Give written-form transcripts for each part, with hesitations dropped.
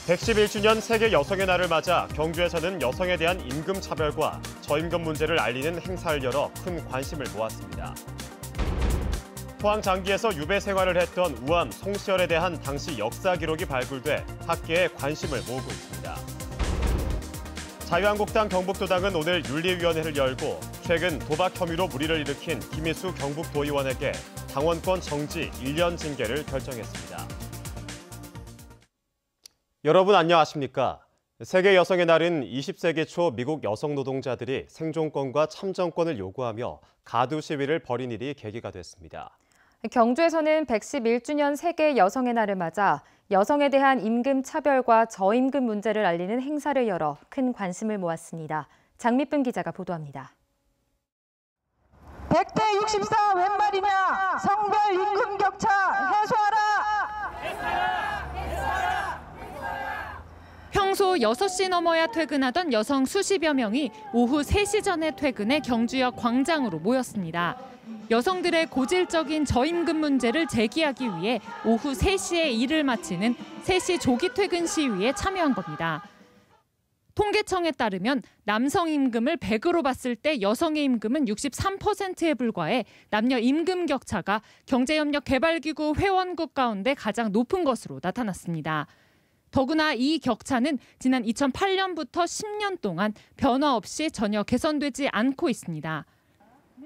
111주년 세계 여성의 날을 맞아 경주에서는 여성에 대한 임금 차별과 저임금 문제를 알리는 행사를 열어 큰 관심을 모았습니다. 포항 장기에서 유배 생활을 했던 우암 송시열에 대한 당시 역사 기록이 발굴돼 학계에 관심을 모으고 있습니다. 자유한국당 경북도당은 오늘 윤리위원회를 열고 최근 도박 혐의로 물의를 일으킨 김희수 경북도의원에게 당원권 정지 1년 징계를 결정했습니다. 여러분 안녕하십니까? 세계 여성의 날은 20세기 초 미국 여성 노동자들이 생존권과 참정권을 요구하며 가두 시위를 벌인 일이 계기가 됐습니다. 경주에서는 111주년 세계 여성의 날을 맞아 여성에 대한 임금 차별과 저임금 문제를 알리는 행사를 열어 큰 관심을 모았습니다. 장미쁨 기자가 보도합니다. 100대 64 웬 말이냐? 성별 임금 격차 해소하라! 평소 6시 넘어야 퇴근하던 여성 수십여 명이 오후 3시 전에 퇴근해 경주역 광장으로 모였습니다. 여성들의 고질적인 저임금 문제를 제기하기 위해 오후 3시에 일을 마치는 3시 조기 퇴근 시위에 참여한 겁니다. 통계청에 따르면 남성 임금을 100으로 봤을 때 여성의 임금은 63%에 불과해 남녀 임금 격차가 경제협력개발기구 회원국 가운데 가장 높은 것으로 나타났습니다. 더구나 이 격차는 지난 2008년부터 10년 동안 변화 없이 전혀 개선되지 않고 있습니다.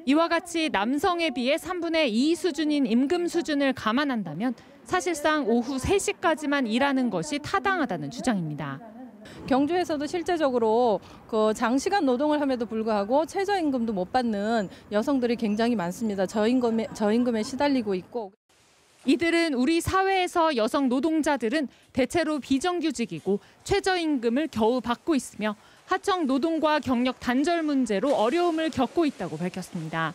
이와 같이 남성에 비해 3분의 2 수준인 임금 수준을 감안한다면 사실상 오후 3시까지만 일하는 것이 타당하다는 주장입니다. 경주에서도 실제적으로 장시간 노동을 함에도 불구하고 최저임금도 못 받는 여성들이 굉장히 많습니다. 저임금에 시달리고 있고. 이들은 우리 사회에서 여성 노동자들은 대체로 비정규직이고 최저임금을 겨우 받고 있으며 하청 노동과 경력 단절 문제로 어려움을 겪고 있다고 밝혔습니다.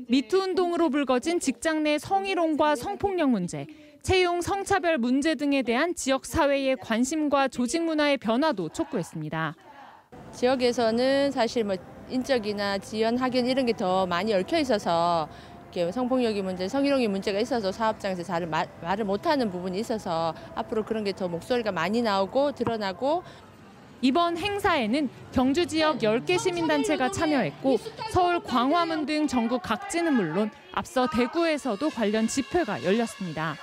미투 운동으로 불거진 직장 내 성희롱과 성폭력 문제, 채용 성차별 문제 등에 대한 지역 사회의 관심과 조직 문화의 변화도 촉구했습니다. 지역에서는 사실 인적이나 지연 학연 이런 게 더 많이 얽혀 있어서 성폭력의 문제, 성희롱의 문제가 있어서 사업장에서 잘 말을 못하는 부분이 있어서 앞으로 그런 게 더 목소리가 많이 나오고 드러나고. 이번 행사에는 경주 지역 10개 시민단체가 참여했고 서울 광화문 등 전국 각지는 물론 앞서 대구에서도 관련 집회가 열렸습니다.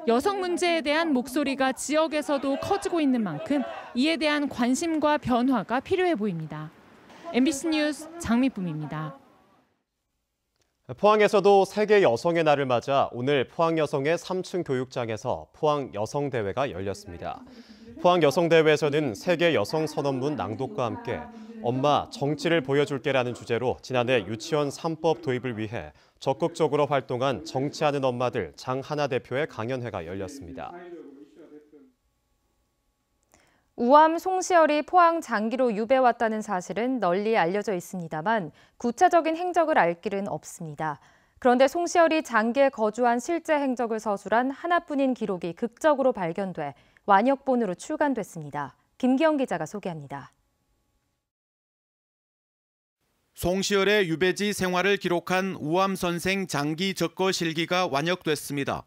여성 문제에 대한 목소리가 지역에서도 커지고 있는 만큼 이에 대한 관심과 변화가 필요해 보입니다. MBC 뉴스 장미쁨입니다. 포항에서도 세계 여성의 날을 맞아 오늘 포항 여성의 3층 교육장에서 포항 여성대회가 열렸습니다. 포항 여성대회에서는 세계 여성 선언문 낭독과 함께 엄마 정치를 보여줄게라는 주제로 지난해 유치원 3법 도입을 위해 적극적으로 활동한 정치하는 엄마들 장하나 대표의 강연회가 열렸습니다. 우암 송시열이 포항 장기로 유배 왔다는 사실은 널리 알려져 있습니다만 구체적인 행적을 알 길은 없습니다. 그런데 송시열이 장기에 거주한 실제 행적을 서술한 하나뿐인 기록이 극적으로 발견돼 완역본으로 출간됐습니다. 김기영 기자가 소개합니다. 송시열의 유배지 생활을 기록한 우암 선생 장기 적거 실기가 완역됐습니다.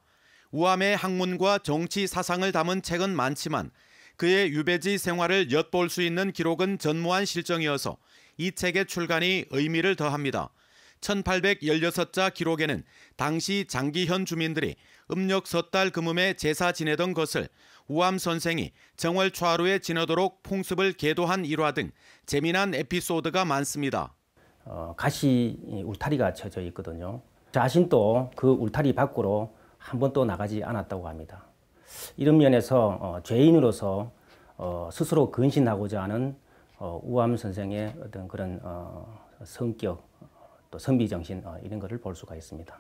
우암의 학문과 정치 사상을 담은 책은 많지만 그의 유배지 생활을 엿볼 수 있는 기록은 전무한 실정이어서 이 책의 출간이 의미를 더합니다. 1816자 기록에는 당시 장기현 주민들이 음력 섣달 금음에 제사 지내던 것을 우암 선생이 정월 초하루에 지내도록 풍습을 계도한 일화 등 재미난 에피소드가 많습니다. 가시 울타리가 쳐져 있거든요. 자신도 그 울타리 밖으로 한 번도 나가지 않았다고 합니다. 이런 면에서 죄인으로서 스스로 근신하고자 하는 우암 선생의 어떤 그런 성격, 또 선비정신 이런 것을 볼 수가 있습니다.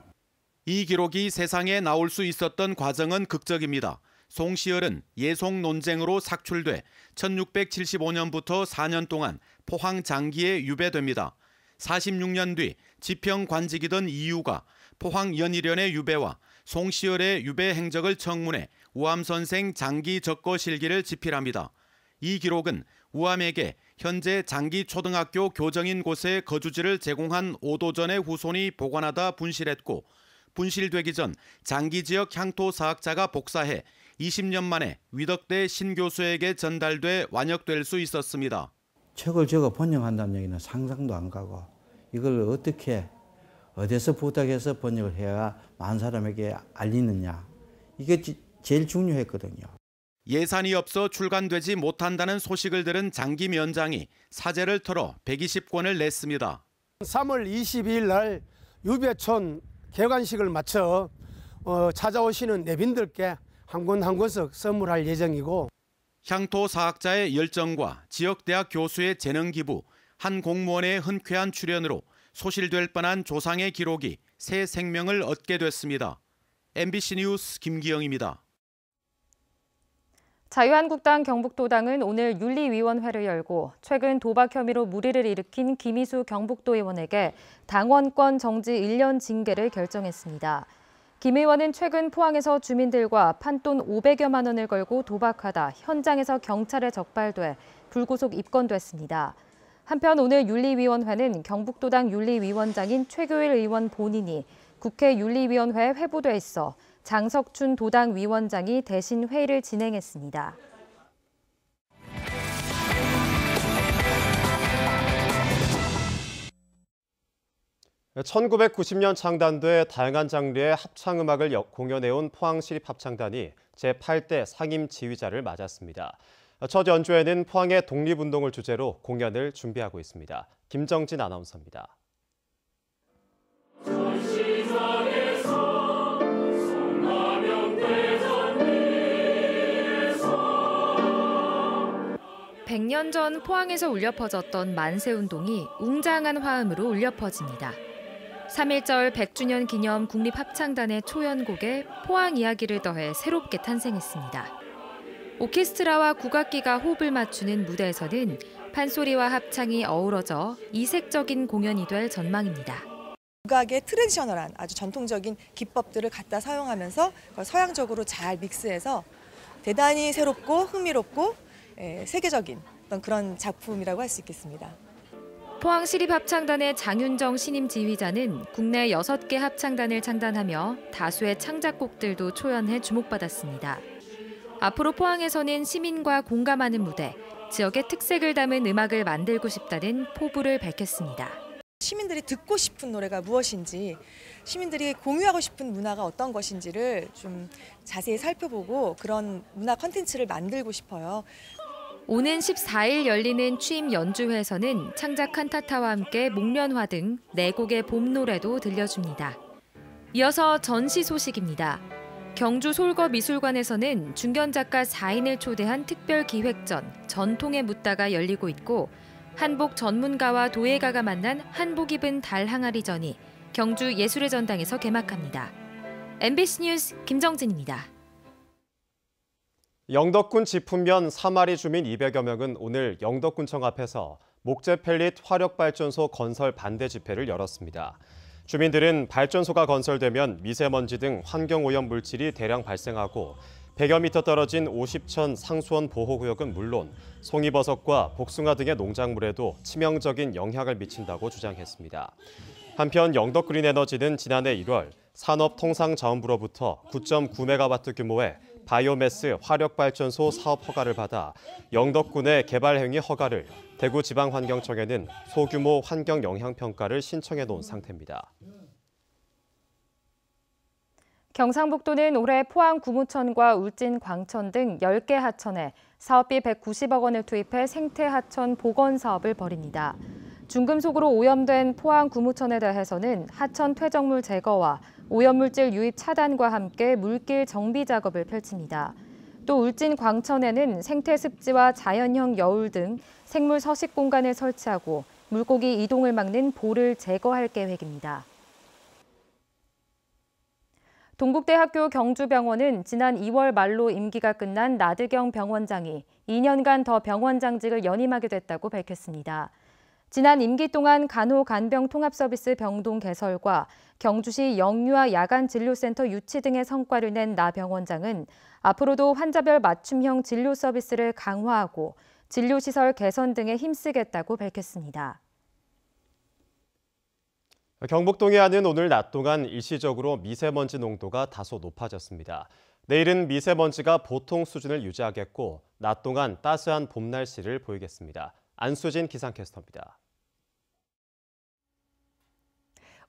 이 기록이 세상에 나올 수 있었던 과정은 극적입니다. 송시열은 예송 논쟁으로 삭출돼 1675년부터 4년 동안 포항 장기에 유배됩니다. 46년 뒤 지평 관직이던 이유가 포항 연일연의 유배와 송시열의 유배 행적을 청문해 우암 선생 장기 적거 실기를 집필합니다. 이 기록은 우암에게 현재 장기 초등학교 교정인 곳에 거주지를 제공한 오도전의 후손이 보관하다 분실했고 분실되기 전 장기 지역 향토 사학자가 복사해 20년 만에 위덕대 신 교수에게 전달돼 완역될 수 있었습니다. 책을 적어 번역한다는 얘기는 상상도 안 가고 이걸 어떻게 어디서 부탁해서 번역을 해야 많은 사람에게 알리느냐 이게 제일 중요했거든요. 예산이 없어 출간되지 못한다는 소식을 들은 장김 위원장이 사재를 털어 120권을 냈습니다. 3월 22일 날 유배촌 개관식을 마쳐 찾아오시는 내빈들께 한 권 한 권씩 선물할 예정이고 향토 사학자의 열정과 지역대학 교수의 재능 기부, 한 공무원의 흔쾌한 출연으로 소실될 뻔한 조상의 기록이 새 생명을 얻게 됐습니다. MBC 뉴스 김기영입니다. 자유한국당 경북도당은 오늘 윤리위원회를 열고 최근 도박 혐의로 물의를 일으킨 김희수 경북도 의원에게 당원권 정지 1년 징계를 결정했습니다. 김 의원은 최근 포항에서 주민들과 판돈 500여만 원을 걸고 도박하다 현장에서 경찰에 적발돼 불구속 입건됐습니다. 한편 오늘 윤리위원회는 경북도당 윤리위원장인 최교일 의원 본인이 국회 윤리위원회에 회부돼 있어 장석춘 도당 위원장이 대신 회의를 진행했습니다. 1990년 창단돼 다양한 장르의 합창음악을 공연해온 포항시립합창단이 제8대 상임 지휘자를 맞았습니다. 첫 연주에는 포항의 독립운동을 주제로 공연을 준비하고 있습니다. 김정진 아나운서입니다. (100년) 전 포항에서 울려 퍼졌던 만세운동이 웅장한 화음으로 울려 퍼집니다. 3.1절 100주년 기념 국립합창단의 초연곡에 포항 이야기를 더해 새롭게 탄생했습니다. 오케스트라와 국악기가 호흡을 맞추는 무대에서는 판소리와 합창이 어우러져 이색적인 공연이 될 전망입니다. 국악의 트레디셔널한 아주 전통적인 기법들을 갖다 사용하면서 서양적으로 잘 믹스해서 대단히 새롭고 흥미롭고 세계적인 어떤 그런 작품이라고 할 수 있겠습니다. 포항시립합창단의 장윤정 신임 지휘자는 국내 6개 합창단을 창단하며 다수의 창작곡들도 초연해 주목받았습니다. 앞으로 포항에서는 시민과 공감하는 무대, 지역의 특색을 담은 음악을 만들고 싶다는 포부를 밝혔습니다. 시민들이 듣고 싶은 노래가 무엇인지, 시민들이 공유하고 싶은 문화가 어떤 것인지를 좀 자세히 살펴보고 그런 문화 콘텐츠를 만들고 싶어요. 오는 14일 열리는 취임 연주회에서는 창작 칸타타와 함께 목련화 등 4곡의 봄 노래도 들려줍니다. 이어서 전시 소식입니다. 경주 솔거미술관에서는 중견작가 4인을 초대한 특별기획전 전통에 묻다가 열리고 있고 한복 전문가와 도예가가 만난 한복 입은 달 항아리전이 경주 예술의 전당에서 개막합니다. MBC 뉴스 김정진입니다. 영덕군 지품면 사마리 주민 200여 명은 오늘 영덕군청 앞에서 목재 펠릿 화력발전소 건설 반대 집회를 열었습니다. 주민들은 발전소가 건설되면 미세먼지 등 환경오염 물질이 대량 발생하고 100여 미터 떨어진 50천 상수원 보호구역은 물론 송이버섯과 복숭아 등의 농작물에도 치명적인 영향을 미친다고 주장했습니다. 한편 영덕그린에너지는 지난해 1월 산업통상자원부로부터 9.9메가와트 규모의 바이오매스 화력발전소 사업 허가를 받아 영덕군의 개발 행위 허가를 대구지방환경청에는 소규모 환경영향평가를 신청해 놓은 상태입니다. 경상북도는 올해 포항 구무천과 울진 광천 등 10개 하천에 사업비 190억 원을 투입해 생태하천 복원 사업을 벌입니다. 중금속으로 오염된 포항 구무천에 대해서는 하천 퇴적물 제거와 오염물질 유입 차단과 함께 물길 정비 작업을 펼칩니다. 또 울진 광천에는 생태 습지와 자연형 여울 등 생물 서식 공간을 설치하고 물고기 이동을 막는 볼을 제거할 계획입니다. 동국대학교 경주병원은 지난 2월 말로 임기가 끝난 나드경 병원장이 2년간 더 병원장직을 연임하게 됐다고 밝혔습니다. 지난 임기 동안 간호간병통합서비스 병동 개설과 경주시 영유아 야간진료센터 유치 등의 성과를 낸 나 병원장은 앞으로도 환자별 맞춤형 진료 서비스를 강화하고 진료시설 개선 등에 힘쓰겠다고 밝혔습니다. 경북 동해안은 오늘 낮 동안 일시적으로 미세먼지 농도가 다소 높아졌습니다. 내일은 미세먼지가 보통 수준을 유지하겠고 낮 동안 따스한 봄 날씨를 보이겠습니다. 안수진 기상캐스터입니다.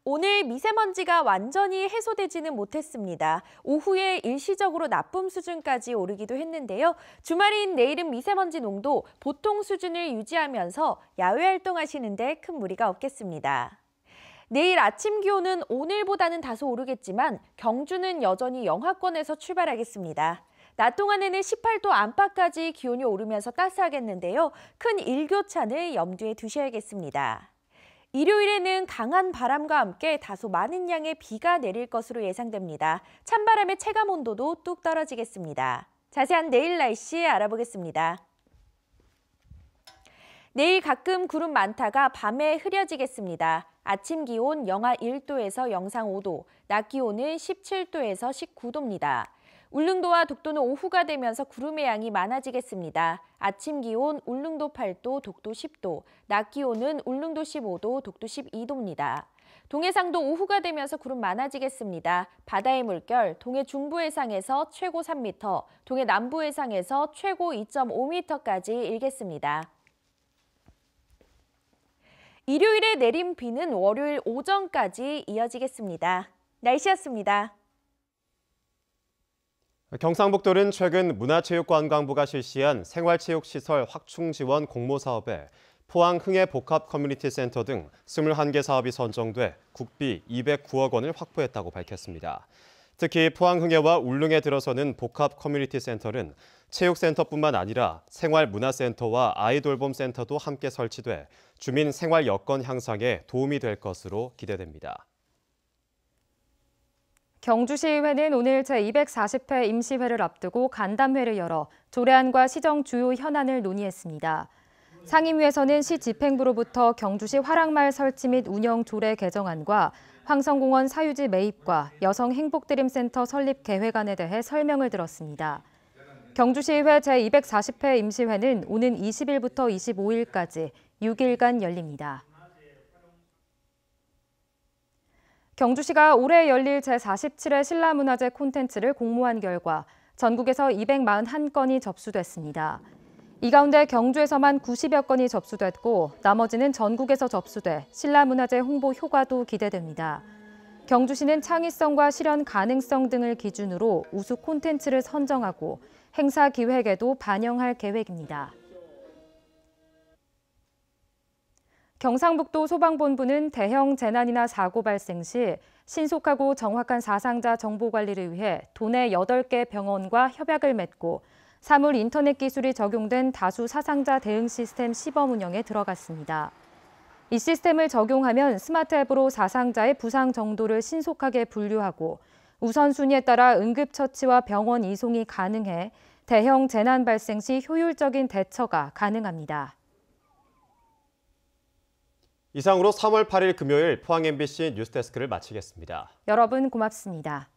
오늘 미세먼지가 완전히 해소되지는 못했습니다. 오후에 일시적으로 나쁨 수준까지 오르기도 했는데요. 주말인 내일은 미세먼지 농도 보통 수준을 유지하면서 야외 활동하시는데 큰 무리가 없겠습니다. 내일 아침 기온은 오늘보다는 다소 오르겠지만 경주는 여전히 영하권에서 출발하겠습니다. 낮 동안에는 18도 안팎까지 기온이 오르면서 따스하겠는데요. 큰 일교차를 염두에 두셔야겠습니다. 일요일에는 강한 바람과 함께 다소 많은 양의 비가 내릴 것으로 예상됩니다. 찬바람의 체감 온도도 뚝 떨어지겠습니다. 자세한 내일 날씨 알아보겠습니다. 내일 가끔 구름 많다가 밤에 흐려지겠습니다. 아침 기온 영하 1도에서 영상 5도, 낮 기온은 17도에서 19도입니다. 울릉도와 독도는 오후가 되면서 구름의 양이 많아지겠습니다. 아침 기온 울릉도 8도, 독도 10도, 낮 기온은 울릉도 15도, 독도 12도입니다. 동해상도 오후가 되면서 구름 많아지겠습니다. 바다의 물결, 동해 중부 해상에서 최고 3m, 동해 남부 해상에서 최고 2.5m까지 일겠습니다. 일요일에 내린 비는 월요일 오전까지 이어지겠습니다. 날씨였습니다. 경상북도는 최근 문화체육관광부가 실시한 생활체육시설 확충 지원 공모 사업에 포항 흥해 복합 커뮤니티 센터 등 21개 사업이 선정돼 국비 209억 원을 확보했다고 밝혔습니다. 특히 포항 흥해와 울릉에 들어서는 복합 커뮤니티 센터는 체육센터뿐만 아니라 생활문화센터와 아이돌봄 센터도 함께 설치돼 주민 생활 여건 향상에 도움이 될 것으로 기대됩니다. 경주시의회는 오늘 제240회 임시회를 앞두고 간담회를 열어 조례안과 시정 주요 현안을 논의했습니다. 상임위에서는 시 집행부로부터 경주시 화랑마을 설치 및 운영 조례 개정안과 황성공원 사유지 매입과 여성행복드림센터 설립 계획안에 대해 설명을 들었습니다. 경주시의회 제240회 임시회는 오는 20일부터 25일까지 6일간 열립니다. 경주시가 올해 열릴 제47회 신라문화제 콘텐츠를 공모한 결과 전국에서 241건이 접수됐습니다. 이 가운데 경주에서만 90여 건이 접수됐고 나머지는 전국에서 접수돼 신라문화제 홍보 효과도 기대됩니다. 경주시는 창의성과 실현 가능성 등을 기준으로 우수 콘텐츠를 선정하고 행사 기획에도 반영할 계획입니다. 경상북도 소방본부는 대형 재난이나 사고 발생 시 신속하고 정확한 사상자 정보 관리를 위해 도내 8개 병원과 협약을 맺고 사물 인터넷 기술이 적용된 다수 사상자 대응 시스템 시범 운영에 들어갔습니다. 이 시스템을 적용하면 스마트 앱으로 사상자의 부상 정도를 신속하게 분류하고 우선순위에 따라 응급처치와 병원 이송이 가능해 대형 재난 발생 시 효율적인 대처가 가능합니다. 이상으로 3월 8일 금요일 포항 MBC 뉴스데스크를 마치겠습니다. 여러분 고맙습니다.